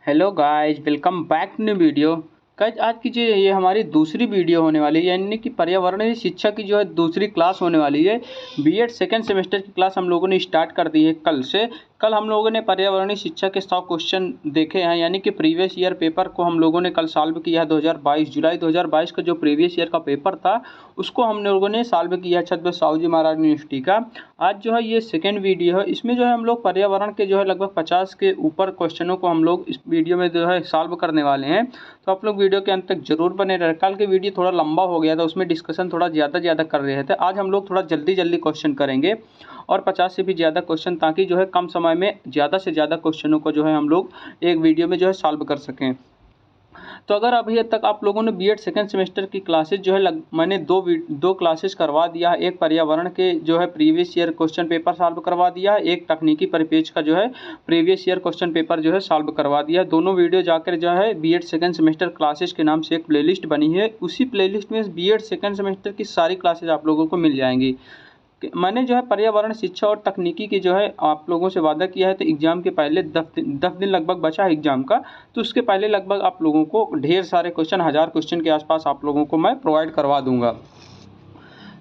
Hello guys, welcome back to new video. Guys, आज की जो ये हमारी दूसरी वीडियो होने वाली है, यानी कि पर्यावरणीय शिक्षा की जो है दूसरी क्लास होने वाली है। बीएड सेकेंड सेमेस्टर की क्लास हम लोगों ने स्टार्ट कर दी है कल से। कल हम लोगों ने पर्यावरणीय शिक्षा के 100 क्वेश्चन देखे हैं, यानी कि प्रीवियस ईयर पेपर को हम लोगों ने कल सॉल्व किया है। 2022 जुलाई 2022 का जो प्रीवियस ईयर का पेपर था उसको हम लोगों ने सॉल्व किया है छत्रपति साहू जी महाराज यूनिवर्सिटी का। आज जो है ये सेकेंड वीडियो है, इसमें जो है हम लोग पर्यावरण के जो है लगभग 50 के ऊपर क्वेश्चनों को हम लोग इस वीडियो में जो है सॉल्व करने वाले हैं। तो आप लोग वीडियो के अंत तक जरूर बने रहे। कल के वीडियो थोड़ा लंबा हो गया था, उसमें डिस्कशन थोड़ा ज़्यादा कर रहे थे। आज हम लोग थोड़ा जल्दी क्वेश्चन करेंगे और 50 से भी ज़्यादा क्वेश्चन, ताकि जो है कम समय में ज़्यादा से ज़्यादा क्वेश्चनों को जो है हम लोग एक वीडियो में जो है सॉल्व कर सकें। तो अगर अभी तक आप लोगों ने बीएड सेकेंड सेमेस्टर की क्लासेज जो है मैंने दो क्लासेस करवा दिया है। एक पर्यावरण के जो है previous year question paper solve करवा दिया है, एक तकनीकी परिपेक्ष का जो है प्रीवियस ईयर क्वेश्चन पेपर जो है सॉल्व करवा दिया है। दोनों वीडियो जाकर जो है बीएड सेकेंड सेमेस्टर क्लासेस के नाम से एक प्लेलिस्ट बनी है, उसी प्लेलिस्ट में बीएड सेकेंड सेमेस्टर की सारी क्लासेज आप लोगों को मिल जाएंगी। मैंने जो है पर्यावरण शिक्षा और तकनीकी की जो है आप लोगों से वादा किया है, तो एग्ज़ाम के पहले 10 दिन लगभग बचा है एग्ज़ाम का, तो उसके पहले लगभग आप लोगों को ढेर सारे क्वेश्चन, 1000 क्वेश्चन के आसपास आप लोगों को मैं प्रोवाइड करवा दूंगा।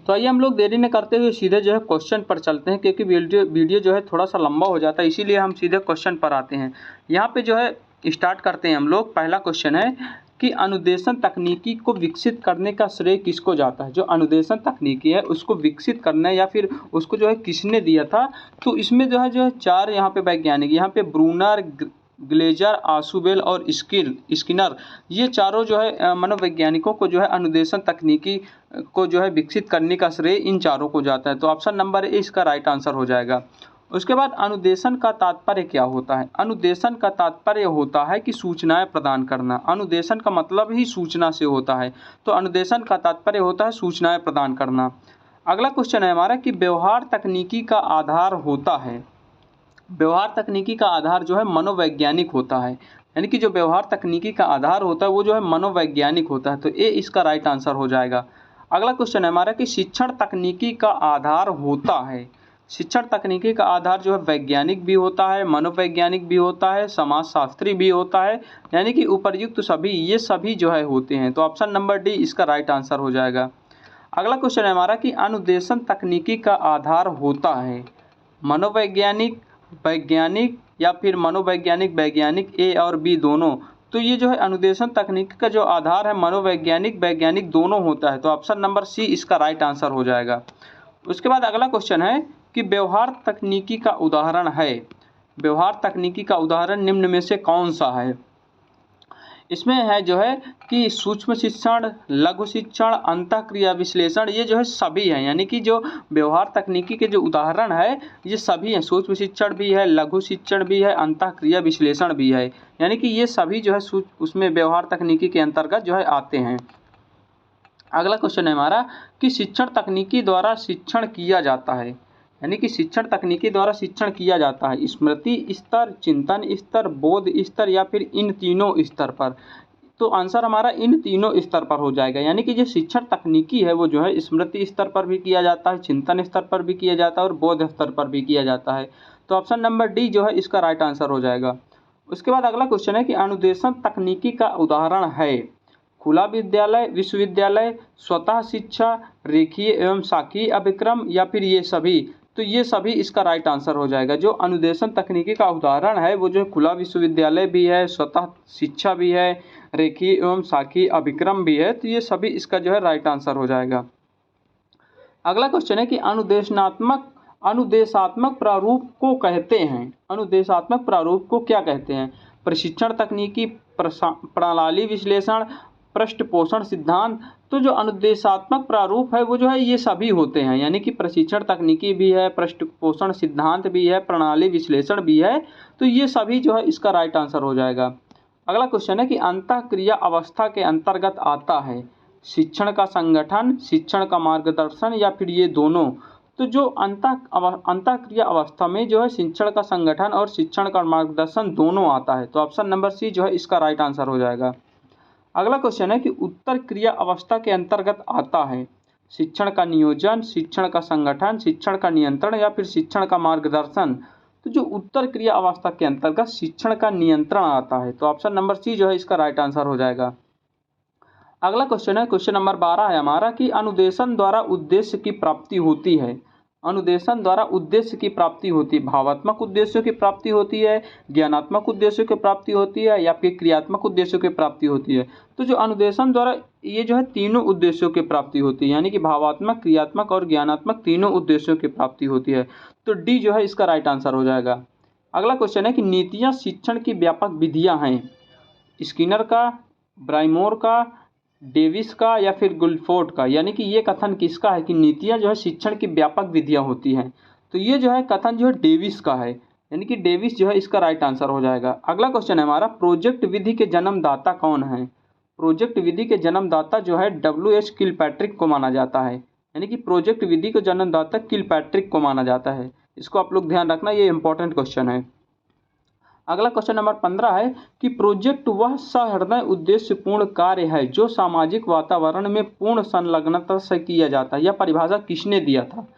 तो आइए हम लोग देरी न करते हुए सीधे जो है क्वेश्चन पर चलते हैं, क्योंकि वीडियो जो है थोड़ा सा लंबा हो जाता है, इसीलिए हम सीधे क्वेश्चन पर आते हैं। यहाँ पे जो है स्टार्ट करते हैं हम लोग। पहला क्वेश्चन है कि अनुदेशन तकनीकी को विकसित करने का श्रेय किसको जाता है। जो अनुदेशन तकनीकी है उसको विकसित करना या फिर उसको जो है किसने दिया था, तो इसमें जो है चार यहाँ पे वैज्ञानिक, यहाँ पे ब्रूनर, ग्लेजर, आशुबेल और स्किनर, ये चारों जो है मनोवैज्ञानिकों को जो है अनुदेशन तकनीकी को जो है विकसित करने का श्रेय इन चारों को जाता है। तो ऑप्शन नंबर ए इसका राइट आंसर हो जाएगा। उसके बाद अनुदेशन का तात्पर्य क्या होता है। अनुदेशन का तात्पर्य होता है कि सूचनाएं प्रदान करना। अनुदेशन का मतलब ही सूचना से होता है, तो अनुदेशन का तात्पर्य होता है सूचनाएं प्रदान करना। अगला क्वेश्चन है हमारा कि व्यवहार तकनीकी का आधार होता है। व्यवहार तकनीकी का आधार जो है मनोवैज्ञानिक होता है, यानी कि जो व्यवहार तकनीकी का आधार होता है वो जो है मनोवैज्ञानिक होता है, तो ए इसका राइट आंसर हो जाएगा। अगला क्वेश्चन है हमारा कि शिक्षण तकनीकी का आधार होता है। शिक्षण तकनीकी का आधार जो है वैज्ञानिक भी होता है, मनोवैज्ञानिक भी होता है, समाजशास्त्री भी होता है, यानी कि उपर्युक्त सभी ये सभी जो है होते हैं, तो ऑप्शन नंबर डी इसका राइट आंसर हो जाएगा। अगला क्वेश्चन है हमारा कि अनुदेशन तकनीकी का आधार होता है मनोवैज्ञानिक, वैज्ञानिक या फिर मनोवैज्ञानिक वैज्ञानिक, ए और बी दोनों। तो ये जो है अनुदेशन तकनीक का जो आधार है मनोवैज्ञानिक वैज्ञानिक दोनों होता है, तो ऑप्शन नंबर सी इसका राइट आंसर हो जाएगा। उसके बाद अगला क्वेश्चन है कि व्यवहार तकनीकी का उदाहरण है। व्यवहार तकनीकी का उदाहरण निम्न में से कौन सा है। इसमें है जो है कि सूक्ष्म शिक्षण, लघु शिक्षण, अंतःक्रिया विश्लेषण, ये जो है सभी हैं, यानी कि जो व्यवहार तकनीकी के जो उदाहरण है ये सभी हैं। सूक्ष्म शिक्षण भी है, लघु शिक्षण भी है, अंतःक्रिया विश्लेषण भी है, यानी कि ये सभी जो है उसमें व्यवहार तकनीकी के अंतर्गत जो है आते हैं। अगला क्वेश्चन है हमारा कि शिक्षण तकनीकी द्वारा शिक्षण किया जाता है, यानी कि शिक्षण तकनीकी द्वारा शिक्षण किया जाता है स्मृति स्तर, चिंतन स्तर, बोध स्तर या फिर इन तीनों स्तर पर। तो आंसर हमारा इन तीनों स्तर पर हो जाएगा, यानी कि जो शिक्षण तकनीकी है वो जो है स्मृति स्तर पर भी किया जाता है, चिंतन स्तर पर भी किया जाता है और बोध स्तर पर भी किया जाता है, तो ऑप्शन नंबर डी जो है इसका राइट आंसर हो जाएगा। उसके बाद अगला क्वेश्चन है कि अनुदेशन तकनीकी का उदाहरण है खुला विद्यालय, विश्वविद्यालय, स्वतः शिक्षा, रेखीय एवं शाखीय अभिक्रम या फिर ये सभी। तो ये सभी इसका राइट आंसर हो जाएगा। जो अनुदेशन तकनीकी का उदाहरण है वो जो है खुला विश्वविद्यालय भी है, स्वतः शिक्षा भी है, रेखीय एवं शाखीय अभिक्रम भी है, तो ये सभी इसका जो है राइट आंसर हो जाएगा। अगला क्वेश्चन है कि अनुदेशात्मक प्रारूप को कहते हैं। अनुदेशात्मक प्रारूप को क्या कहते हैं। प्रशिक्षण तकनीकी, प्रणाली विश्लेषण, पृष्ठपोषण सिद्धांत। तो जो अनुदेशात्मक प्रारूप है वो जो है ये सभी होते हैं, यानी कि प्रशिक्षण तकनीकी भी है, पृष्ठपोषण सिद्धांत भी है, प्रणाली विश्लेषण भी है, तो ये सभी जो है इसका राइट आंसर हो जाएगा। अगला क्वेश्चन है कि अंतःक्रिया अवस्था के अंतर्गत आता है शिक्षण का संगठन, शिक्षण का मार्गदर्शन या फिर ये दोनों। तो जो अंतःक्रिया अवस्था में जो है शिक्षण का संगठन और शिक्षण का मार्गदर्शन दोनों आता है, तो ऑप्शन नंबर सी जो है इसका राइट आंसर हो जाएगा। अगला क्वेश्चन है कि उत्तर क्रिया अवस्था के अंतर्गत आता है शिक्षण का नियोजन, शिक्षण का संगठन, शिक्षण का नियंत्रण या फिर शिक्षण का मार्गदर्शन। तो जो उत्तर क्रिया अवस्था के अंतर्गत शिक्षण का नियंत्रण आता है। तो ऑप्शन नंबर सी जो है इसका राइट आंसर हो जाएगा। अगला क्वेश्चन है, क्वेश्चन नंबर 12 है हमारा कि अनुदेशन द्वारा उद्देश्य की प्राप्ति होती है। अनुदेशन द्वारा उद्देश्य की प्राप्ति होती है, भावात्मक उद्देश्यों की प्राप्ति होती है, ज्ञानात्मक उद्देश्यों की प्राप्ति होती है, या फिर क्रियात्मक उद्देश्यों की प्राप्ति होती है। तो जो अनुदेशन द्वारा ये जो है तीनों उद्देश्यों की प्राप्ति होती है, यानी कि भावात्मक, क्रियात्मक और ज्ञानात्मक तीनों उद्देश्यों की प्राप्ति होती है। तो डी जो है इसका राइट आंसर हो जाएगा। अगला क्वेश्चन है कि नीतियाँ शिक्षण की व्यापक विधियाँ हैं। स्किनर का, ब्राइमोर का, डेविस का या फिर गुल्फोर्ड का, यानी कि ये कथन किसका है कि नीतियाँ जो है शिक्षण की व्यापक विधियाँ होती हैं। तो ये जो है कथन जो है डेविस का है, यानी कि डेविस जो है इसका राइट आंसर हो जाएगा। अगला क्वेश्चन है हमारा, प्रोजेक्ट विधि के जन्मदाता कौन है। प्रोजेक्ट विधि के जन्मदाता जो है W.H. किलपैट्रिक को माना जाता है, यानी कि प्रोजेक्ट विधि को जन्मदाता किलपैट्रिक को माना जाता है। इसको आप लोग ध्यान रखना, ये इंपॉर्टेंट क्वेश्चन है। अगला क्वेश्चन नंबर 15 है कि प्रोजेक्ट वह सहृदय उद्देश्यपूर्ण कार्य है जो सामाजिक वातावरण में पूर्ण संलग्नता से किया जाता है। यह परिभाषा किसने दिया था।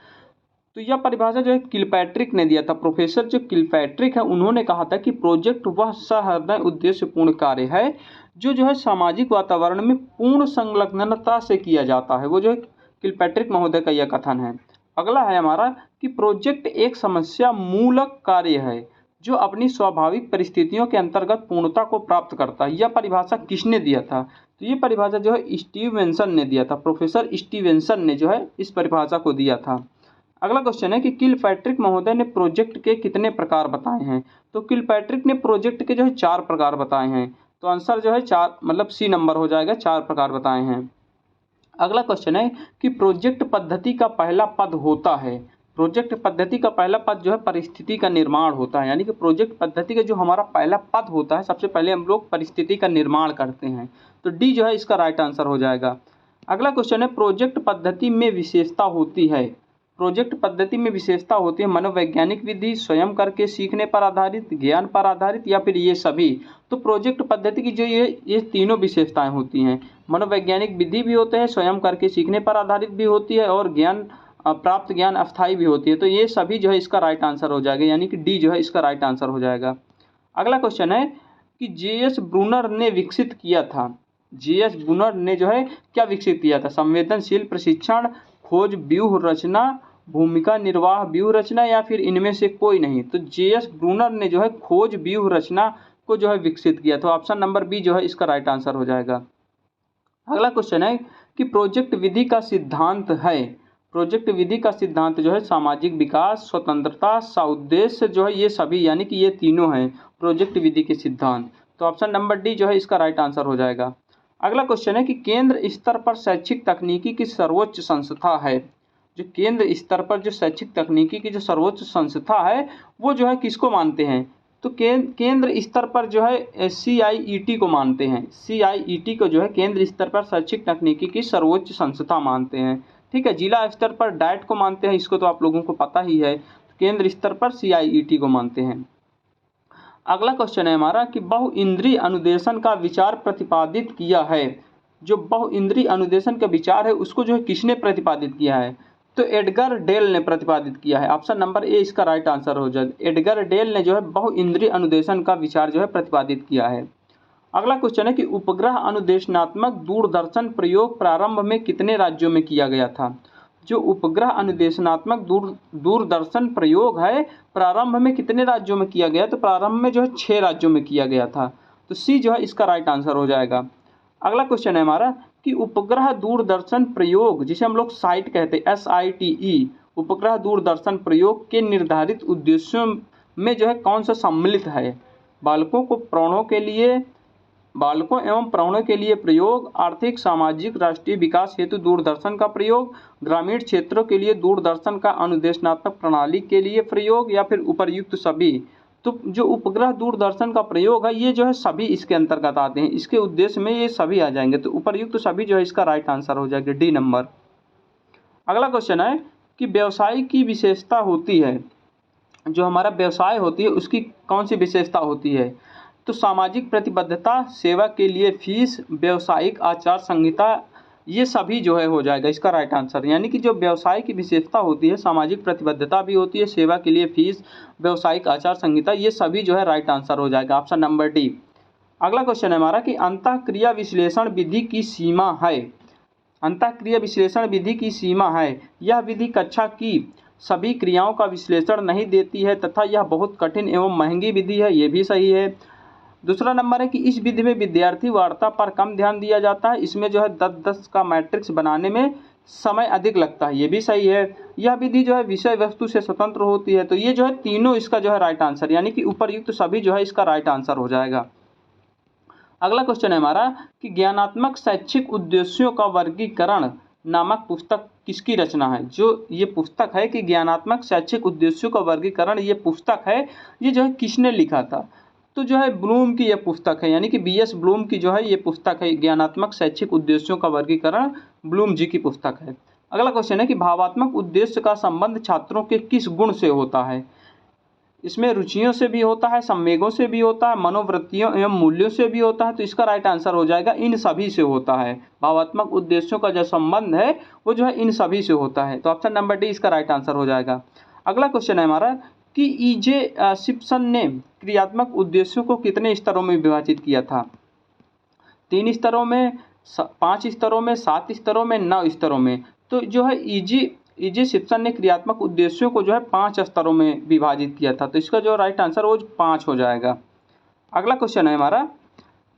तो यह परिभाषा जो है किलपैट्रिक ने दिया था। प्रोफेसर जो किलपैट्रिक है उन्होंने कहा था कि प्रोजेक्ट वह सहृदय उद्देश्यपूर्ण कार्य है जो है सामाजिक वातावरण में पूर्ण संलग्नता से किया जाता है। वो जो है किलपैट्रिक महोदय का यह कथन है। अगला है हमारा कि प्रोजेक्ट एक समस्या मूलक कार्य है जो अपनी स्वाभाविक परिस्थितियों के अंतर्गत पूर्णता को प्राप्त करता है। यह परिभाषा किसने दिया था। तो ये परिभाषा जो है स्टीवेंसन ने दिया था। प्रोफेसर स्टीवेंसन ने जो है इस परिभाषा को दिया था। अगला क्वेश्चन है कि किलपैट्रिक महोदय ने प्रोजेक्ट के कितने प्रकार बताए हैं। तो किलपैट्रिक ने प्रोजेक्ट के जो है 4 प्रकार बताए हैं। तो आंसर जो है 4 मतलब सी नंबर हो जाएगा, 4 प्रकार बताए हैं। अगला क्वेश्चन है कि प्रोजेक्ट पद्धति का पहला पद होता है। प्रोजेक्ट पद्धति का पहला पद जो है परिस्थिति का निर्माण होता है, यानी कि प्रोजेक्ट पद्धति का जो हमारा पहला पद होता है सबसे पहले हम लोग परिस्थिति का निर्माण करते हैं। तो डी जो है इसका राइट आंसर हो जाएगा। अगला क्वेश्चन है प्रोजेक्ट पद्धति में विशेषता होती है। प्रोजेक्ट पद्धति में विशेषता होती है मनोवैज्ञानिक विधि, स्वयं करके सीखने पर आधारित, ज्ञान पर आधारित या फिर ये सभी। तो प्रोजेक्ट पद्धति की जो ये तीनों विशेषताएं होती हैं। मनोवैज्ञानिक विधि भी होते हैं, स्वयं करके सीखने पर आधारित भी होती है और ज्ञान प्राप्त ज्ञान अस्थायी भी होती है। तो ये सभी जो है इसका राइट आंसर हो जाएगा, यानी कि डी जो है इसका राइट आंसर हो जाएगा। अगला क्वेश्चन है कि J.S. ब्रूनर ने विकसित किया था। J.S. ब्रूनर ने जो है क्या विकसित किया था। संवेदनशील प्रशिक्षण, खोज व्यूह रचना, भूमिका निर्वाह व्यूह रचना या फिर इनमें से कोई नहीं। तो J.S. ब्रूनर ने जो है खोज व्यूह रचना को जो है विकसित किया। तो ऑप्शन नंबर बी जो है इसका राइट आंसर हो जाएगा। अगला क्वेश्चन है कि प्रोजेक्ट विधि का सिद्धांत है। प्रोजेक्ट विधि का सिद्धांत जो है सामाजिक विकास, स्वतंत्रता, सउद्देश्य जो है ये सभी, यानी कि ये तीनों हैं प्रोजेक्ट विधि के सिद्धांत। तो ऑप्शन नंबर डी जो है इसका राइट आंसर हो जाएगा। अगला क्वेश्चन है कि केंद्र स्तर पर शैक्षिक तकनीकी की सर्वोच्च संस्था है। जो केंद्र स्तर पर जो शैक्षिक तकनीकी की जो सर्वोच्च संस्था है वो जो है किसको मानते हैं। तो केंद्र स्तर पर जो है CIET को मानते हैं। CIET को जो है केंद्र स्तर पर शैक्षिक तकनीकी की सर्वोच्च संस्था मानते हैं। ठीक है, जिला स्तर पर डाइट को मानते हैं, इसको तो आप लोगों को पता ही है। केंद्र स्तर पर CIET को मानते हैं। अगला क्वेश्चन है हमारा कि बहुइंद्रिय अनुदेशन का विचार प्रतिपादित किया है। जो बहुइंद्रिय अनुदेशन का विचार है उसको जो है किसने प्रतिपादित किया है। तो एडगर डेल ने प्रतिपादित किया है। ऑप्शन नंबर ए इसका राइट आंसर हो जाएगा। एडगर डेल ने जो है बहुइंद्रिय अनुदेशन का विचार जो है प्रतिपादित किया है। अगला क्वेश्चन है कि उपग्रह अनुदेशनात्मक दूरदर्शन प्रयोग प्रारंभ में कितने राज्यों में किया गया था। जो उपग्रह अनुदेशनात्मक दूरदर्शन प्रयोग है प्रारंभ में कितने राज्यों में किया गया। तो प्रारंभ में जो है 6 राज्यों में किया गया था। तो सी जो है इसका राइट आंसर हो जाएगा। अगला क्वेश्चन है हमारा कि उपग्रह दूरदर्शन प्रयोग जिसे हम लोग साइट कहते हैं SITE, उपग्रह दूरदर्शन प्रयोग के निर्धारित उद्देश्यों में जो है कौन सा सम्मिलित है। बालकों एवं प्रौढ़ों के लिए प्रयोग, आर्थिक सामाजिक राष्ट्रीय विकास हेतु दूरदर्शन का प्रयोग, ग्रामीण क्षेत्रों के लिए दूरदर्शन का अनुदेशनात्मक प्रणाली के लिए प्रयोग या फिर उपर्युक्त सभी। तो जो उपग्रह दूरदर्शन का प्रयोग है ये जो है सभी इसके अंतर्गत आते हैं, इसके उद्देश्य में ये सभी आ जाएंगे। तो उपर्युक्त सभी जो है इसका राइट आंसर हो जाएगा, डी नंबर। अगला क्वेश्चन है कि व्यवसाय की विशेषता होती है। जो हमारा व्यवसाय होती है उसकी कौन सी विशेषता होती है। तो सामाजिक प्रतिबद्धता, सेवा के लिए फीस, व्यवसायिक आचार संहिता, ये सभी जो है हो जाएगा इसका राइट आंसर। यानी कि जो व्यवसाय की विशेषता होती है, सामाजिक प्रतिबद्धता भी होती है, सेवा के लिए फीस, व्यावसायिक आचार संहिता, ये सभी जो है राइट आंसर हो जाएगा, ऑप्शन नंबर डी। अगला क्वेश्चन है हमारा कि अंतःक्रिया विश्लेषण विधि की सीमा है। अंतःक्रिया विश्लेषण विधि की सीमा है, यह विधि कक्षा की सभी क्रियाओं का विश्लेषण नहीं देती है तथा यह बहुत कठिन एवं महंगी विधि है, ये भी सही है। दूसरा नंबर है कि इस विधि में विद्यार्थी वार्ता पर कम ध्यान दिया जाता है, इसमें जो है 10-10 का मैट्रिक्स बनाने में समय अधिक लगता है, ये भी सही है। यह विधि जो है विषय वस्तु से स्वतंत्र होती है। तो ये जो है तीनों इसका जो है राइट आंसर, यानी कि उपर्युक्त सभी जो है इसका राइट आंसर हो जाएगा। अगला क्वेश्चन है हमारा कि ज्ञानात्मक शैक्षिक उद्देश्यों का वर्गीकरण नामक पुस्तक किसकी रचना है। जो ये पुस्तक है कि ज्ञानात्मक शैक्षिक उद्देश्यों का वर्गीकरण, ये पुस्तक है, ये जो है किसने लिखा था। तो जो है ब्लूम की यह पुस्तक है, यानी कि बीएस ब्लूम की जो है ये पुस्तक है, ज्ञानात्मक शैक्षिक उद्देश्यों का वर्गीकरण ब्लूम जी की पुस्तक है। अगला क्वेश्चन है कि भावात्मक उद्देश्य का संबंध छात्रों के किस गुण से होता है। इसमें रुचियों से भी होता है, संवेगों से भी होता है, मनोवृत्तियों एवं मूल्यों से भी होता है। तो इसका राइट आंसर हो जाएगा इन सभी से होता है। भावात्मक उद्देश्यों का जो संबंध है वो जो है इन सभी से होता है। तो ऑप्शन नंबर डी इसका राइट आंसर हो जाएगा। अगला क्वेश्चन है हमारा कि ईजे सिप्सन ने क्रियात्मक उद्देश्यों को कितने स्तरों में विभाजित किया था। 3 स्तरों में, 5 स्तरों में, 7 स्तरों में, 9 स्तरों में। तो जो है ईजे सिप्सन ने क्रियात्मक उद्देश्यों को जो है 5 स्तरों में विभाजित किया था। तो इसका जो राइट आंसर वो 5 हो जाएगा। अगला क्वेश्चन है हमारा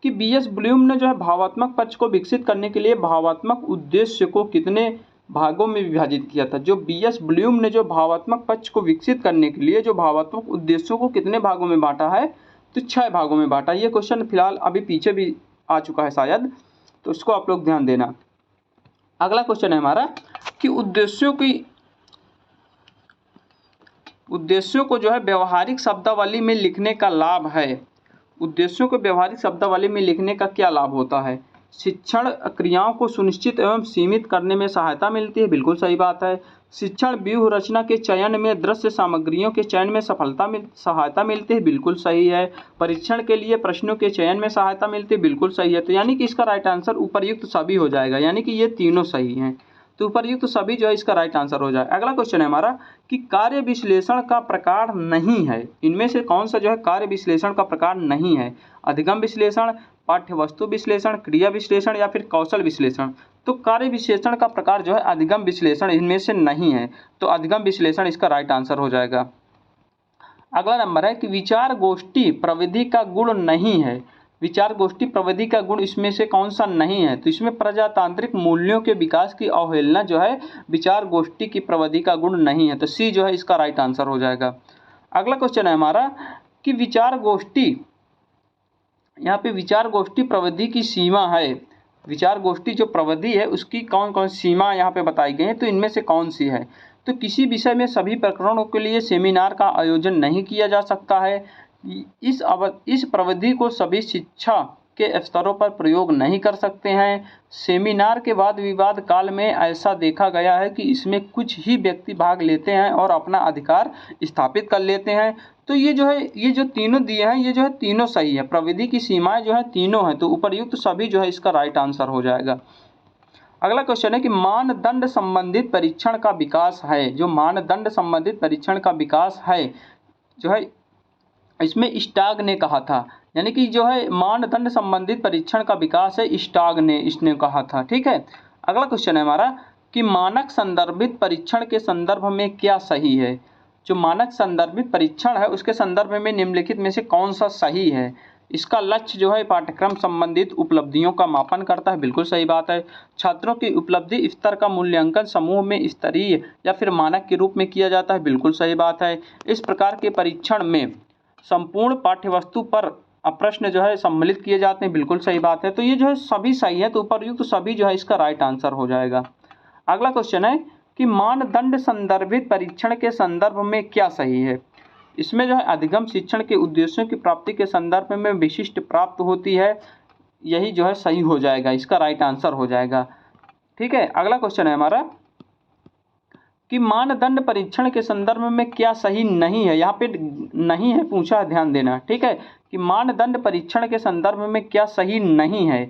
कि बीएस ब्लूम ने जो है भावात्मक पक्ष को विकसित करने के लिए भावात्मक उद्देश्य को कितने भागों में विभाजित किया था। जो बीएस ब्लूम ने जो भावात्मक पक्ष को विकसित करने के लिए जो भावात्मक उद्देश्यों को कितने भागों में बांटा है, तो 6 भागों में बांटा। ये क्वेश्चन फिलहाल अभी पीछे भी आ चुका है शायद, तो इसको आप लोग ध्यान देना। अगला क्वेश्चन है हमारा कि उद्देश्यों को जो है व्यवहारिक शब्दावली में लिखने का लाभ है। उद्देश्यों को व्यवहारिक शब्दावली में लिखने का क्या लाभ होता है। शिक्षण क्रियाओं को सुनिश्चित एवं सीमित करने में सहायता मिलती है, बिल्कुल सही बात है। शिक्षण व्यूह रचना के चयन में, दृश्य सामग्रियों के चयन में सहायता मिलती है, बिल्कुल सही है। परीक्षण के लिए प्रश्नों के चयन में सहायता मिलती है, बिल्कुल सही है। तो यानी कि इसका राइट आंसर उपर्युक्त सभी हो जाएगा, यानी कि ये तीनों सही हैं। तो उपर्युक्त सभी जो है इसका राइट आंसर हो जाए। अगला क्वेश्चन है हमारा कि कार्य विश्लेषण का प्रकार नहीं है। इनमें से कौन सा जो है कार्य विश्लेषण का प्रकार नहीं है। अधिगम विश्लेषण, पाठ्यवस्तु विश्लेषण, क्रिया विश्लेषण या फिर कौशल विश्लेषण। तो कार्य विश्लेषण का प्रकार जो है अधिगम विश्लेषण इनमें से नहीं है। तो अधिगम विश्लेषण इसका राइट आंसर हो जाएगा। अगला नंबर है कि विचार गोष्ठी प्रविधि का गुण नहीं है। विचार गोष्ठी प्रविधि का गुण इसमें से कौन सा नहीं है। तो इसमें प्रजातांत्रिक मूल्यों के विकास की अवहेलना जो है विचार गोष्ठी की प्रविधि का गुण नहीं है। तो सी जो है इसका राइट आंसर हो जाएगा। अगला क्वेश्चन है हमारा कि विचार गोष्ठी, यहाँ पे विचार गोष्ठी प्रविधि की सीमा है। विचार गोष्ठी जो प्रविधि है उसकी कौन कौन सीमा यहाँ पे बताई गई है, तो इनमें से कौन सी है। तो किसी विषय में सभी प्रकरणों के लिए सेमिनार का आयोजन नहीं किया जा सकता है। इस प्रविधि को सभी शिक्षा के स्तरों पर प्रयोग नहीं कर सकते हैं। सेमिनार के वाद विवाद काल में ऐसा देखा गया है कि इसमें कुछ ही व्यक्ति भाग लेते हैं और अपना अधिकार स्थापित कर लेते हैं। तो ये जो है, ये जो तीनों दिए हैं, ये जो है तीनों सही है। प्रविधि की सीमाएं जो है तीनों हैं। तो उपर्युक्त सभी जो है इसका राइट आंसर हो जाएगा। अगला क्वेश्चन है कि मानदंड संबंधित परीक्षण का विकास है। जो मानदंड संबंधित परीक्षण का विकास है जो है इसमें स्टाग ने कहा था, यानी कि जो है मानदंड संबंधित परीक्षण का विकास है स्टाग ने इसने कहा था। ठीक है। अगला क्वेश्चन है हमारा कि मानक संदर्भित परीक्षण के संदर्भ में क्या सही है। जो मानक संदर्भित परीक्षण है उसके संदर्भ में निम्नलिखित में से कौन सा सही है। इसका लक्ष्य जो है पाठ्यक्रम संबंधित उपलब्धियों का मापन करता है, बिल्कुल सही बात है। छात्रों की उपलब्धि स्तर का मूल्यांकन समूह में स्तरीय या फिर मानक के रूप में किया जाता है, बिल्कुल सही बात है। इस प्रकार के परीक्षण में संपूर्ण पाठ्यवस्तु पर प्रश्न जो है सम्मिलित किए जाते हैं, बिल्कुल सही बात है। तो ये जो है सभी सही है। तो उपर्युक्त सभी जो है इसका राइट आंसर हो जाएगा। अगला क्वेश्चन है कि मानदंड संदर्भित परीक्षण के संदर्भ में क्या सही है। इसमें जो है अधिगम शिक्षण के उद्देश्यों की प्राप्ति के संदर्भ में विशिष्ट प्राप्त होती है, यही जो है सही हो जाएगा, इसका राइट आंसर हो जाएगा। ठीक है। अगला क्वेश्चन है हमारा कि मानदंड परीक्षण के संदर्भ में क्या सही नहीं है। यहाँ पे नहीं है पूछा, ध्यान देना। ठीक है कि मानदंड परीक्षण के संदर्भ में क्या सही नहीं है।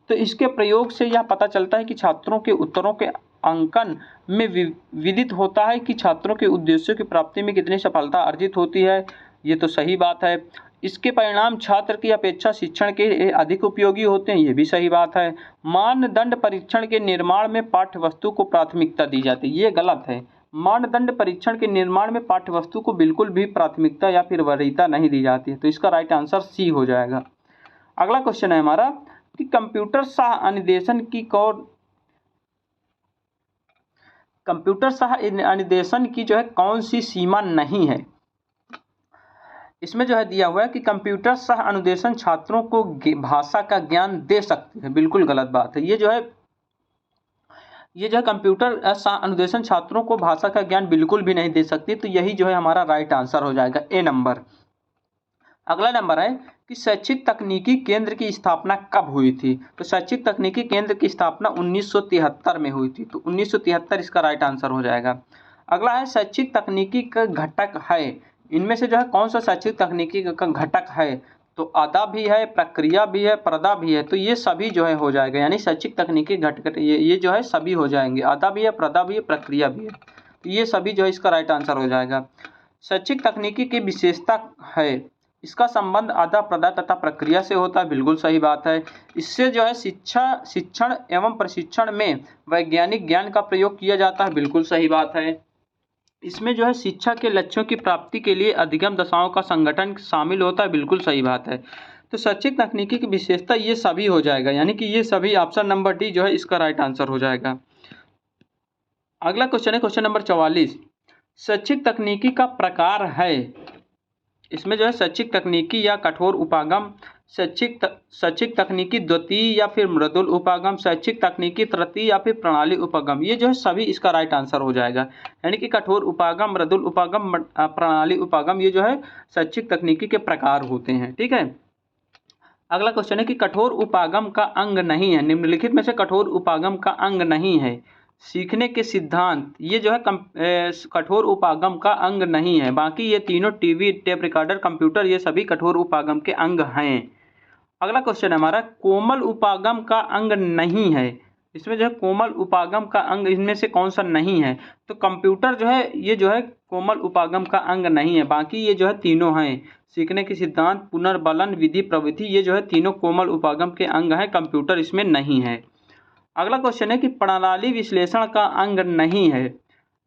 तो इसके प्रयोग से यह पता चलता है कि छात्रों के उत्तरों के अंकन में विदित होता है कि छात्रों के उद्देश्यों की प्राप्ति में कितनी सफलता अर्जित होती है। ये तो सही बात है। इसके परिणाम छात्र की अपेक्षा शिक्षण के अधिक उपयोगी होते हैं, ये भी सही बात है। मानदंड परीक्षण के निर्माण में पाठ्य वस्तु को प्राथमिकता दी जाती है, ये गलत है। मानदंड परीक्षण के निर्माण में पाठ्य वस्तु को बिल्कुल भी प्राथमिकता या फिर वरीयता नहीं दी जाती है, तो इसका राइट आंसर सी हो जाएगा। अगला क्वेश्चन है हमारा कि कंप्यूटर सह अनुदेशन की जो है कौन सी सीमा नहीं है। इसमें जो है दिया हुआ है कि कंप्यूटर सह अनुदेशन छात्रों को भाषा का ज्ञान दे सकती है, बिल्कुल गलत बात है। ये जो है कंप्यूटर सह अनुदेशन छात्रों को भाषा का ज्ञान बिल्कुल भी नहीं दे सकती, तो यही जो है हमारा राइट आंसर हो जाएगा, ए नंबर। अगला नंबर है कि शैक्षिक तकनीकी केंद्र की स्थापना कब हुई थी। तो शैक्षिक तकनीकी केंद्र की स्थापना 1973 में हुई थी, तो 1973 इसका राइट आंसर हो जाएगा। अगला है शैक्षिक तकनीकी का घटक है, इनमें से जो है कौन सा शैक्षिक तकनीकी का घटक है। तो अदा भी है, प्रक्रिया भी है, प्रदा भी है, तो ये सभी जो है हो जाएगा, यानी शैक्षिक तकनीकी घटक ये जो है सभी हो जाएंगे। अदा भी है, प्रदा भी है, प्रक्रिया भी है, तो ये सभी जो है इसका राइट आंसर हो जाएगा। शैक्षिक तकनीकी की विशेषता है, इसका संबंध अदा, प्रदा तथा प्रक्रिया से होता है, बिल्कुल सही बात है। इससे जो है शिक्षण एवं प्रशिक्षण में वैज्ञानिक ज्ञान का प्रयोग किया जाता है, बिल्कुल सही बात है। इसमें जो है शिक्षा के लक्ष्यों की प्राप्ति के लिए अधिगम दशाओं का संगठन शामिल होता है, बिल्कुल सही बात है। तो शैक्षिक तकनीकी की विशेषता ये सभी हो जाएगा, यानी कि ये सभी ऑप्शन नंबर डी जो है इसका राइट आंसर हो जाएगा। अगला क्वेश्चन है क्वेश्चन नंबर 44। शैक्षिक तकनीकी का प्रकार है, इसमें जो है शैक्षिक तकनीकी या कठोर उपागम, शैक्षिक तकनीकी द्वितीय या फिर मृदुल उपागम, शैक्षिक तकनीकी तृतीय या फिर प्रणाली उपागम, ये जो है सभी इसका राइट आंसर हो जाएगा। यानी कि कठोर उपागम, मृदुल उपागम, प्रणाली उपागम, ये जो है शैक्षिक तकनीकी के प्रकार होते हैं, ठीक है। अगला क्वेश्चन है कि कठोर उपागम का अंग नहीं है, निम्नलिखित में से कठोर उपागम का अंग नहीं है। सीखने के सिद्धांत, ये जो है कठोर उपागम का अंग नहीं है, बाकी ये तीनों टीवी, टेप रिकॉर्डर, कंप्यूटर, ये सभी कठोर उपागम के अंग हैं। अगला क्वेश्चन है हमारा कोमल उपागम का अंग नहीं है, इसमें जो है कोमल उपागम का अंग इनमें से कौन सा नहीं है। तो कंप्यूटर जो है ये जो है कोमल उपागम का अंग नहीं है, बाकी ये जो है तीनों हैं। सीखने के सिद्धांत, पुनर्बलन, विधि, प्रवृत्ति, ये जो है तीनों कोमल उपागम के अंग हैं, कंप्यूटर इसमें नहीं है। अगला क्वेश्चन है कि प्रणाली विश्लेषण का अंग नहीं है।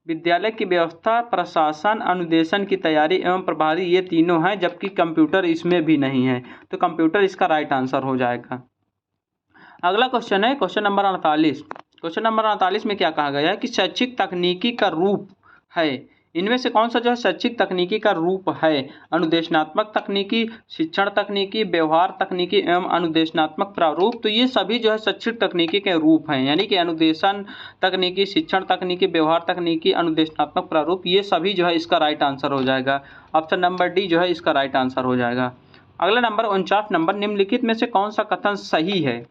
विद्यालय की व्यवस्था, प्रशासन, अनुदेशन की तैयारी एवं प्रभारी, ये तीनों हैं, जबकि कंप्यूटर इसमें भी नहीं है, तो कंप्यूटर इसका राइट आंसर हो जाएगा। अगला क्वेश्चन है क्वेश्चन नंबर 48। क्वेश्चन नंबर 48 में क्या कहा गया है कि शैक्षिक तकनीकी का रूप है, इनमें से कौन सा जो है शैक्षिक तकनीकी का रूप है। अनुदेशनात्मक तकनीकी, शिक्षण तकनीकी, व्यवहार तकनीकी एवं अनुदेशनात्मक प्रारूप, तो ये सभी जो है शैक्षिक तकनीकी के रूप हैं, यानी कि अनुदेशन तकनीकी, शिक्षण तकनीकी, व्यवहार तकनीकी, अनुदेशनात्मक प्रारूप, ये सभी जो है इसका राइट आंसर हो जाएगा। ऑप्शन नंबर डी जो है इसका राइट आंसर हो जाएगा। अगला नंबर 49 नंबर, निम्नलिखित में से कौन सा कथन सही है।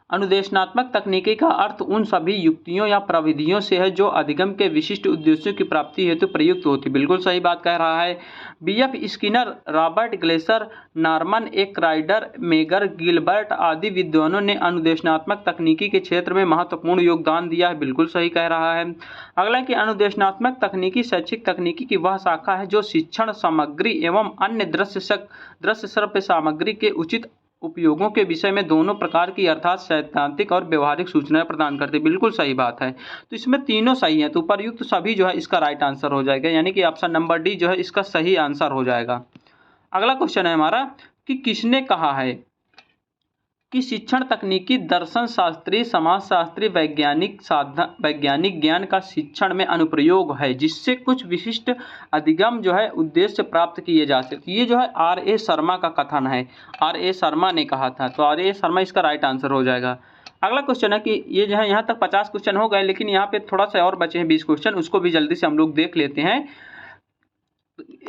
अनुदेशनात्मक तकनीकी का अर्थ उन सभी युक्तियों या प्रविधियों से है जो अधिगम के विशिष्ट उद्देश्यों की प्राप्ति हेतु प्रयुक्त होती, बिल्कुल सही बात कह रहा है। BF Skinner, Robert Glaser, Norman एक राइडर, मेगर, गिलबर्ट आदि विद्वानों ने अनुदेशनात्मक तकनीकी के क्षेत्र में महत्वपूर्ण योगदान दिया है, बिल्कुल सही कह रहा है। अगला कि अनुदेशनात्मक तकनीकी शैक्षिक तकनीकी की वह शाखा है जो शिक्षण सामग्री एवं अन्य दृश्य श्रव्य सामग्री के उचित उपयोगों के विषय में दोनों प्रकार की अर्थात सैद्धांतिक और व्यवहारिक सूचनाएं प्रदान करते, बिल्कुल सही बात है। तो इसमें तीनों सही हैं, तो उपर्युक्त सभी जो है इसका राइट आंसर हो जाएगा, यानी कि ऑप्शन नंबर डी जो है इसका सही आंसर हो जाएगा। अगला क्वेश्चन है हमारा कि किसने कहा है कि शिक्षण तकनीकी दर्शन शास्त्री, समाजशास्त्री, वैज्ञानिक ज्ञान का शिक्षण में अनुप्रयोग है जिससे कुछ विशिष्ट अधिगम जो है उद्देश्य प्राप्त किए जा सकते। ये जो है R.A. शर्मा का कथन है, R.A. शर्मा ने कहा था, तो R.A. शर्मा इसका राइट आंसर हो जाएगा। अगला क्वेश्चन है कि ये जो है यहाँ तक 50 क्वेश्चन हो गए, लेकिन यहाँ पे थोड़ा सा और बचे हैं 20 क्वेश्चन, उसको भी जल्दी से हम लोग देख लेते हैं।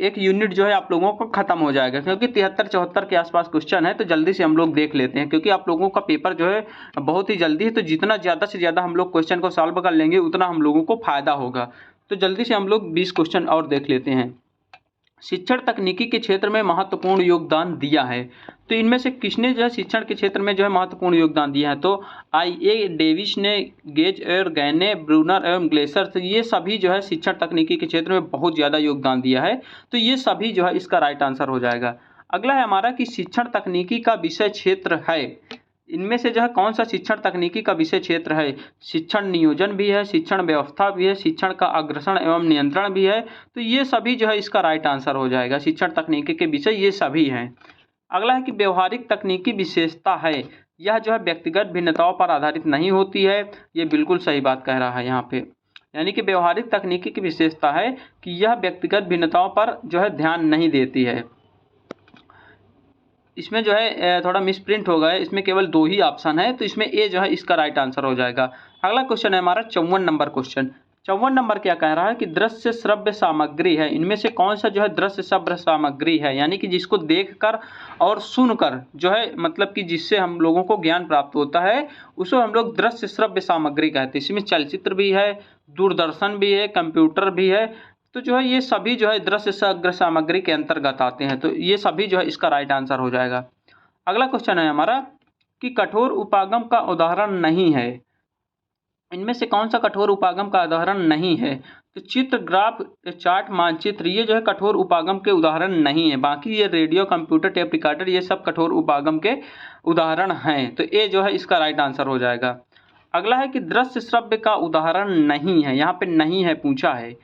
एक यूनिट जो है आप लोगों को खत्म हो जाएगा, क्योंकि 73-74 के आसपास क्वेश्चन है, तो जल्दी से हम लोग देख लेते हैं, क्योंकि आप लोगों का पेपर जो है बहुत ही जल्दी है, तो जितना ज़्यादा से ज़्यादा हम लोग क्वेश्चन को सॉल्व कर लेंगे उतना हम लोगों को फायदा होगा। तो जल्दी से हम लोग 20 क्वेश्चन और देख लेते हैं। शिक्षण तकनीकी के क्षेत्र में महत्वपूर्ण योगदान दिया है। तो इनमें से किसने जो है शिक्षण के क्षेत्र में जो है महत्वपूर्ण योगदान दिया है? तो IA डेविस ने, गेज और गैने, ब्रूनर एवं ग्लेसर, तो ये सभी जो है शिक्षण तकनीकी के क्षेत्र में बहुत ज़्यादा योगदान दिया है। तो ये सभी जो है इसका राइट आंसर हो जाएगा। अगला है हमारा कि शिक्षण तकनीकी का विषय क्षेत्र है। इनमें से जो है कौन सा शिक्षण तकनीकी का विषय क्षेत्र है? शिक्षण नियोजन भी है, शिक्षण व्यवस्था भी है, शिक्षण का अग्रसर एवं नियंत्रण भी है। तो ये सभी जो है इसका राइट आंसर हो जाएगा। शिक्षण तकनीकी के विषय ये सभी हैं। अगला है कि व्यवहारिक तकनीकी विशेषता है, यह जो है व्यक्तिगत भिन्नताओं पर आधारित नहीं होती है। ये बिल्कुल सही बात कह रहा है यहाँ पे, यानी कि व्यवहारिक तकनीकी की विशेषता है कि यह व्यक्तिगत भिन्नताओं पर जो है ध्यान नहीं देती है। इसमें जो है थोड़ा मिसप्रिंट हो गया है, इसमें केवल 2 ही ऑप्शन है, तो इसमें ए जो है इसका राइट आंसर हो जाएगा। अगला क्वेश्चन है हमारा 54 नंबर क्वेश्चन। 54 नंबर क्या कह रहा है कि दृश्य श्रव्य सामग्री है, इनमें से कौन सा जो है दृश्य श्रव्य सामग्री है, यानी कि जिसको देखकर और सुनकर जो है मतलब कि जिससे हम लोगों को ज्ञान प्राप्त होता है, उसको हम लोग दृश्य श्रव्य सामग्री कहते हैं। इसमें चलचित्र भी है, दूरदर्शन भी है, कंप्यूटर भी है। तो जो है ये सभी जो है दृश्य श्रव्य सामग्री के अंतर्गत आते हैं। तो ये सभी जो है इसका राइट आंसर हो जाएगा। अगला क्वेश्चन है हमारा कि कठोर उपागम का उदाहरण नहीं है। इनमें से कौन सा कठोर उपागम का उदाहरण नहीं है? तो चित्र, ग्राफ, चार्ट, मानचित्र, ये जो है कठोर उपागम के उदाहरण नहीं है। बाकी ये रेडियो, कंप्यूटर, टेप रिकॉर्डर, ये सब कठोर उपागम के उदाहरण हैं। तो ए जो है इसका राइट आंसर हो जाएगा। अगला है कि दृश्य श्रव्य का उदाहरण नहीं है, यहाँ पे नहीं है पूछा है,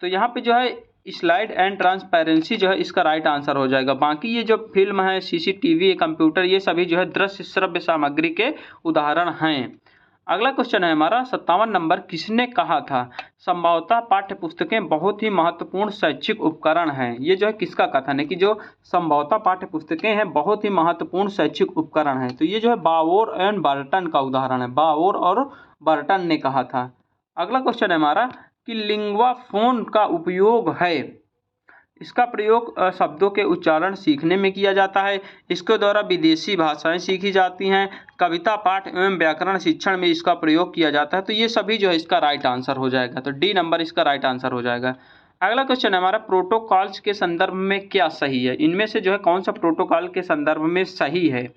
तो यहाँ पे जो है स्लाइड एंड ट्रांसपेरेंसी जो है इसका राइट आंसर हो जाएगा। बाकी ये जो फिल्म है, CCTV, कंप्यूटर, ये सभी जो है दृश्य श्रव्य सामग्री के उदाहरण हैं। अगला क्वेश्चन है हमारा 57 नंबर, किसने कहा था संभवतः पाठ्य पुस्तकें बहुत ही महत्वपूर्ण शैक्षिक उपकरण हैं? ये जो है किसका कथन है कि जो संभवतः पाठ्य पुस्तकें हैं बहुत ही महत्वपूर्ण शैक्षिक उपकरण हैं? तो ये जो है बाओर एंड बर्टन का उदाहरण है, बाओर और बर्टन ने कहा था। अगला क्वेश्चन है हमारा कि लिंग्वा फोन का उपयोग है, इसका प्रयोग शब्दों के उच्चारण सीखने में किया जाता है, इसके द्वारा विदेशी भाषाएं सीखी जाती हैं, कविता पाठ एवं व्याकरण शिक्षण में इसका प्रयोग किया जाता है। तो ये सभी जो है इसका राइट आंसर हो जाएगा। तो डी नंबर इसका राइट आंसर हो जाएगा। अगला क्वेश्चन है हमारा प्रोटोकॉल्स के संदर्भ में क्या सही है? इनमें से जो है कौन सा प्रोटोकॉल के संदर्भ में सही है?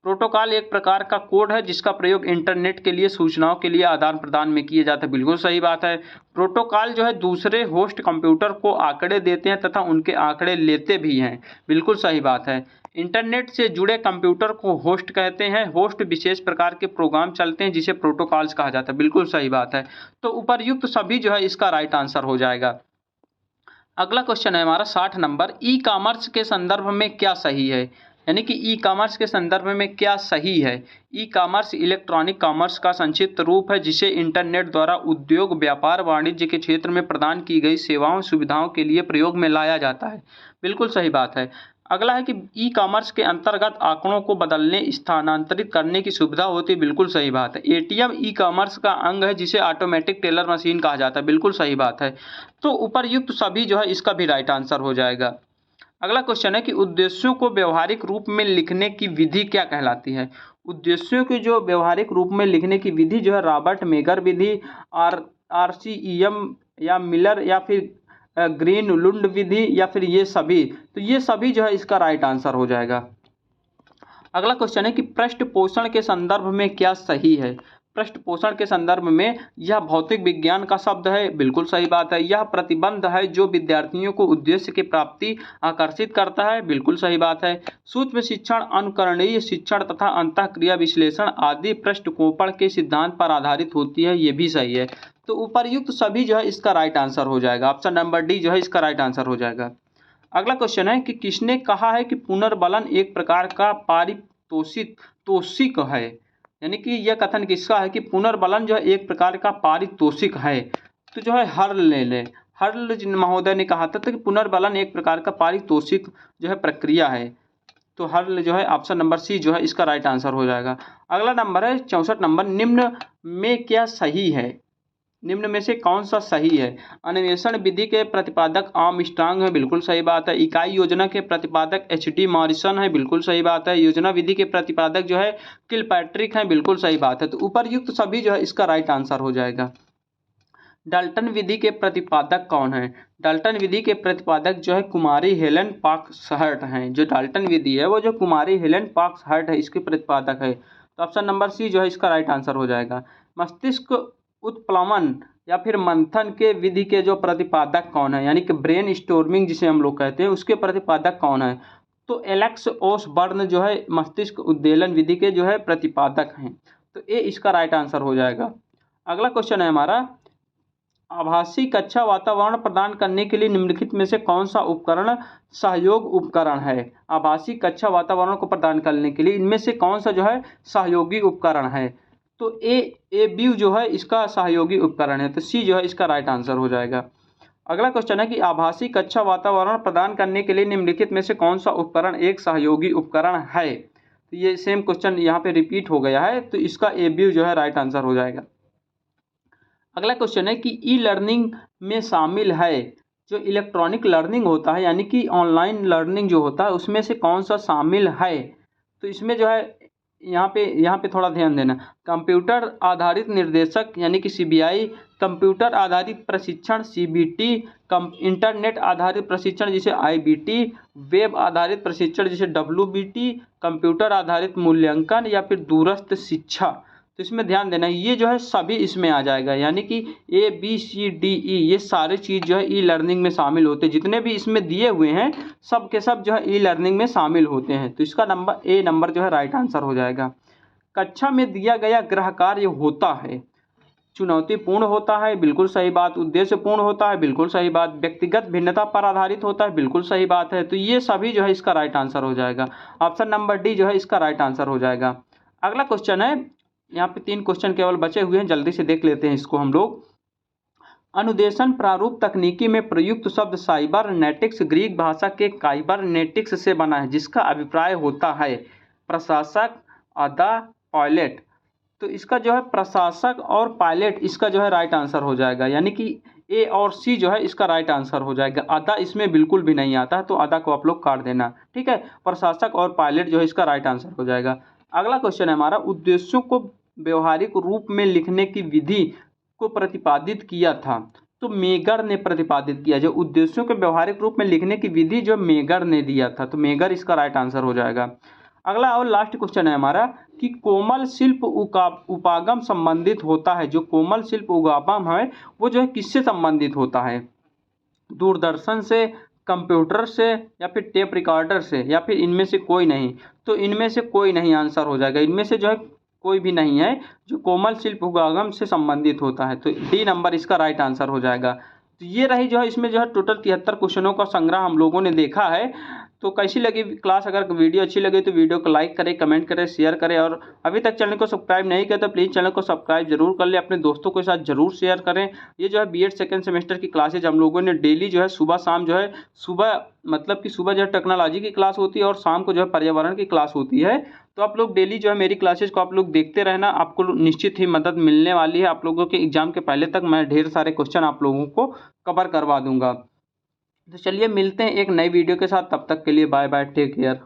प्रोटोकॉल एक प्रकार का कोड है जिसका प्रयोग इंटरनेट के लिए सूचनाओं के लिए आदान प्रदान में किया जाता है। बिल्कुल सही बात है। प्रोटोकॉल जो है दूसरे होस्ट कंप्यूटर को आंकड़े देते हैं तथा उनके आंकड़े लेते भी हैं। बिल्कुल सही बात है। इंटरनेट से जुड़े कंप्यूटर को होस्ट कहते हैं। होस्ट विशेष प्रकार के प्रोग्राम चलते हैं जिसे प्रोटोकॉल्स कहा जाता है। बिल्कुल सही बात है। तो उपर्युक्त सभी जो है इसका राइट आंसर हो जाएगा। अगला क्वेश्चन है हमारा 60 नंबर, ई कॉमर्स के संदर्भ में क्या सही है? यानी कि ई कॉमर्स के संदर्भ में क्या सही है? ई कॉमर्स इलेक्ट्रॉनिक कॉमर्स का संक्षिप्त रूप है जिसे इंटरनेट द्वारा उद्योग, व्यापार, वाणिज्य के क्षेत्र में प्रदान की गई सेवाओं सुविधाओं के लिए प्रयोग में लाया जाता है। बिल्कुल सही बात है। अगला है कि ई कॉमर्स के अंतर्गत आंकड़ों को बदलने, स्थानांतरित करने की सुविधा होती है। बिल्कुल सही बात है। एटीएम ई कॉमर्स का अंग है जिसे ऑटोमेटिक टेलर मशीन कहा जाता है। बिल्कुल सही बात है। तो उपर्युक्त सभी जो है इसका भी राइट आंसर हो जाएगा। अगला क्वेश्चन है कि उद्देश्यों को व्यवहारिक रूप में लिखने की विधि क्या कहलाती है? उद्देश्यों की जो व्यवहारिक रूप में लिखने की विधि जो है रॉबर्ट मेगर विधि, RCEM या मिलर या फिर ग्रीन लुंड विधि या फिर ये सभी, तो ये सभी जो है इसका राइट आंसर हो जाएगा। अगला क्वेश्चन है कि पृष्ठ पोषण के संदर्भ में क्या सही है? पृष्ठ पोषण के संदर्भ में यह भौतिक विज्ञान का शब्द है। बिल्कुल सही बात है। यह प्रतिबंध है जो विद्यार्थियों को उद्देश्य की प्राप्ति आकर्षित करता है। बिल्कुल सही बात है। सूक्ष्म शिक्षण, अनुकरणीय शिक्षण तथा अंतःक्रिया विश्लेषण आदि पृष्ठपोषण के सिद्धांत पर आधारित होती है। ये भी सही है। तो उपर्युक्त सभी जो है इसका राइट आंसर हो जाएगा। ऑप्शन नंबर डी जो है इसका राइट आंसर हो जाएगा। अगला क्वेश्चन है कि किसने कहा है कि पुनर्बलन एक प्रकार का पारितोषिक है? यानी कि यह कथन किसका है कि पुनर्बलन जो है एक प्रकार का पारितोषिक है? तो जो है हर्ल महोदय ने कहा था कि पुनर्बलन एक प्रकार का पारितोषिक जो है प्रक्रिया है। तो हर्ल जो है ऑप्शन नंबर सी जो है इसका राइट आंसर हो जाएगा। अगला नंबर है 64 नंबर, निम्न में क्या सही है? निम्न में से कौन सा सही है? अन्वेषण विधि के प्रतिपादक आर्मस्ट्रांग है। बिल्कुल सही बात है। इकाई योजना के प्रतिपादक HD मॉरिसन है। बिल्कुल सही बात है। योजना विधि के प्रतिपादक जो है किलपैट्रिक है। बिल्कुल सही बात है। तो उपर्युक्त सभी जो है इसका राइट आंसर हो जाएगा। डाल्टन विधि के प्रतिपादक कौन है? डाल्टन विधि के प्रतिपादक जो है कुमारी हेलेन पार्क्स-हर्ट हैं। जो डाल्टन विधि है वो जो कुमारी हेलेन पार्क्स-हर्ट है इसके प्रतिपादक है। तो ऑप्शन नंबर सी जो है इसका राइट आंसर हो जाएगा। मस्तिष्क उत्प्लवन या फिर मंथन के विधि के जो प्रतिपादक कौन है, यानी कि ब्रेन स्टॉर्मिंग जिसे हम लोग कहते हैं, उसके प्रतिपादक कौन है? तो एलेक्स ओसबर्न जो है मस्तिष्क उद्वेलन विधि के जो है प्रतिपादक हैं। तो ए इसका राइट आंसर हो जाएगा। अगला क्वेश्चन है हमारा, आभासी कक्षा वातावरण प्रदान करने के लिए निम्नलिखित में से कौन सा उपकरण सहयोग उपकरण है? आभासी कक्षा वातावरण को प्रदान करने के लिए इनमें से कौन सा जो है सहयोगी उपकरण है? तो ए व्यू जो है इसका सहयोगी उपकरण है। तो सी जो है इसका राइट आंसर हो जाएगा। अगला क्वेश्चन है कि आभासी कक्षा वातावरण प्रदान करने के लिए निम्नलिखित में से कौन सा उपकरण एक सहयोगी उपकरण है? तो ये सेम क्वेश्चन यहाँ पे रिपीट हो गया है, तो इसका ए व्यू जो है राइट आंसर हो जाएगा। अगला क्वेश्चन है कि ई लर्निंग में शामिल है, जो इलेक्ट्रॉनिक लर्निंग होता है यानी कि ऑनलाइन लर्निंग जो होता है उसमें से कौन सा शामिल है? तो इसमें जो है यहाँ पे थोड़ा ध्यान देना। कंप्यूटर आधारित निर्देशक यानी कि सीबीआई, कंप्यूटर आधारित प्रशिक्षण सीबीटी, इंटरनेट आधारित प्रशिक्षण जिसे आईबीटी, वेब आधारित प्रशिक्षण जिसे डब्ल्यूबीटी, कंप्यूटर आधारित मूल्यांकन या फिर दूरस्थ शिक्षा। तो इसमें ध्यान देना, ये जो है सभी इसमें आ जाएगा, यानी कि A B C D E ये सारे चीज़ जो है ई लर्निंग में शामिल होते हैं। जितने भी इसमें दिए हुए हैं सब के सब जो है ई लर्निंग में शामिल होते हैं। तो इसका नंबर जो है राइट आंसर हो जाएगा। कक्षा में दिया गया गृह कार्य होता है, चुनौतीपूर्ण होता है, बिल्कुल सही बात। उद्देश्यपूर्ण होता है, बिल्कुल सही बात। व्यक्तिगत भिन्नता पर आधारित होता है, बिल्कुल सही बात है। तो ये सभी जो है इसका राइट आंसर हो जाएगा। ऑप्शन नंबर डी जो है इसका राइट आंसर हो जाएगा। अगला क्वेश्चन है, यहाँ पे 3 क्वेश्चन केवल बचे हुए हैं, जल्दी से देख लेते हैं इसको हम लोग। अनुदेशन प्रारूप तकनीकी में प्रयुक्त शब्द साइबरनेटिक्स ग्रीक भाषा के काइबरनेटिक्स से बना है, जिसका अभिप्राय होता है प्रशासक, अदा, पायलट। तो इसका जो है प्रशासक और पायलट इसका जो है राइट आंसर हो जाएगा, यानी कि ए और सी जो है इसका राइट आंसर हो जाएगा। अदा इसमें बिल्कुल भी नहीं आता है, तो अदा को आप लोग काट देना, ठीक है। प्रशासक और पायलट जो है इसका राइट आंसर हो जाएगा। अगला क्वेश्चन है हमारा, उद्देश्यों को व्यवहारिक रूप में लिखने की विधि को प्रतिपादित किया था। तो मेगर ने प्रतिपादित किया, जो उद्देश्यों के व्यवहारिक रूप में लिखने की विधि जो मेगर ने दिया था। तो मेगर इसका राइट आंसर हो जाएगा। अगला और लास्ट क्वेश्चन है हमारा कि कोमल शिल्प उपागम संबंधित होता है। जो कोमल शिल्प उपागम है वो जो है किससे संबंधित होता है? दूरदर्शन से, कंप्यूटर से या फिर टेप रिकॉर्डर से, या फिर इनमें से कोई नहीं? तो इनमें से कोई नहीं आंसर हो जाएगा। इनमें से जो है कोई भी नहीं है जो कोमल शिल्प उपागम से संबंधित होता है। तो डी नंबर इसका राइट आंसर हो जाएगा। तो ये रही जो है इसमें जो है टोटल 73 क्वेश्चनों का संग्रह हम लोगों ने देखा है। तो कैसी लगी क्लास? अगर वीडियो अच्छी लगी तो वीडियो को लाइक करें, कमेंट करें, शेयर करें, और अभी तक चैनल को सब्सक्राइब नहीं किया तो प्लीज़ चैनल को सब्सक्राइब जरूर कर लें, अपने दोस्तों के साथ जरूर शेयर करें। ये जो है बीएड सेकंड सेमेस्टर की क्लासेज हम लोगों ने डेली जो है सुबह शाम जो है सुबह जो है टेक्नोलॉजी की क्लास होती है और शाम को जो है पर्यावरण की क्लास होती है। तो आप लोग डेली जो है मेरी क्लासेज को आप लोग देखते रहना, आपको निश्चित ही मदद मिलने वाली है। आप लोगों के एग्जाम के पहले तक मैं ढेर सारे क्वेश्चन आप लोगों को कवर करवा दूंगा। तो चलिए मिलते हैं एक नई वीडियो के साथ, तब तक के लिए बाय बाय, टेक केयर।